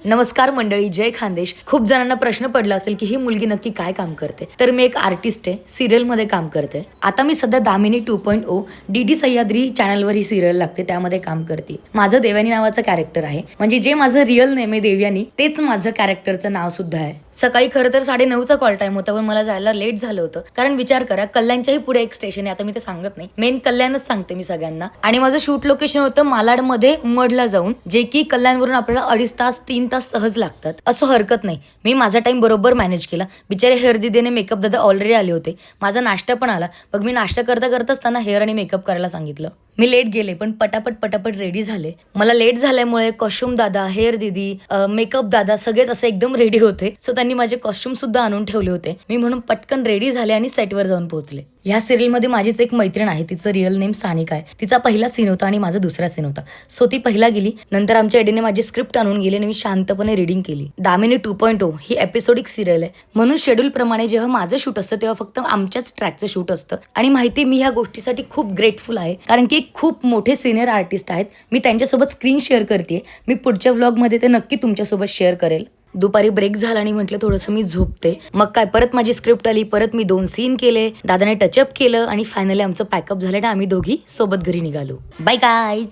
नमस्कार मंडळी, जय खानदेश. खूप जणांना प्रश्न पडला असेल की ही मुलगी नक्की काय काम करते. तर मी एक आर्टिस्ट आहे, सिरियलमध्ये काम करते. आता मी सध्या दामिनी 2.0 डीडी सह्याद्री चॅनलवर ही सिरियल लागते, त्यामध्ये काम करते. माझं देवयानी नावाचं कॅरेक्टर आहे, म्हणजे जे माझं रिअल नेम आहे देवयानी, तेच माझं कॅरेक्टरचं नाव सुद्धा आहे. सकाळी खरं तर 9:30चा कॉल टाइम होता, पण मला जायला लेट झालं होतं. कारण विचार करा, कल्याणच्याही पुढे एक स्टेशन आहे. आता मी ते सांगत नाही, मेन कल्याणच सांगते मी सगळ्यांना. आणि माझं शूट लोकेशन होतं मालाडमध्ये उमडला जाऊन, जे की कल्याणवरून आपल्याला 2.5 तास 3 तास सहज लागतात. असं हरकत नाही, मी माझा टाइम बरोबर मॅनेज केला. बिचारे हेअर दीदीने मेकअप दादा ऑलरेडी आले होते, माझा नाश्ता पण आला. मग मी नाश्ता करताच त्यांना हेअर आणि मेकअप करायला सांगितलं. मी लेट गेले, पण पटापट रेडी झाले. मला लेट झाल्यामुळे कॉस्ट्युम दादा, हेअर दीदी, मेकअप दादा सगळेच असे एकदम रेडी होते. सो त्यांनी माझे कॉस्ट्युम सुद्धा आणून ठेवले होते. मी म्हणून पटकन रेडी झाले आणि सेटवर जाऊन पोहोचले. ह्या सिरियलमध्ये माझीच एक मैत्रीण आहे, तिचं रिअल नेम सानिका आहे. तिचा पहिला सीन होता आणि माझा दुसरा सीन होता. सो ती पहिला गेली, नंतर आमच्या एडीने माझी स्क्रिप्ट आणून गेली आणि मी शांतपणे रीडिंग केली. दामिनी 2.0 ही एपिसोडिक सिरियल आहे, म्हणून शेड्यूल प्रमाणे जेव्हा माझं शूट असतं तेव्हा फक्त आमच्याच ट्रॅकचं शूट असतं. आणि माहिती, मी ह्या गोष्टीसाठी खूप ग्रेटफुल आहे, कारण की खूप मोठे सिनियर आर्टिस्ट आहेत. मी त्यांच्यासोबत स्क्रीन शेअर करते. मी पुढच्या व्लॉगमध्ये ते नक्की तुमच्यासोबत शेअर करेल. दुपारी ब्रेक झाला आणि म्हटलं थोडंसं मी झोपते. मग काय, परत माझी स्क्रिप्ट आली, परत मी 2 सीन केले, दादाने टचअप केलं आणि फायनली आमचं पॅकअप झालं आणि आम्ही दोघी सोबत घरी निघालो. Bye guys.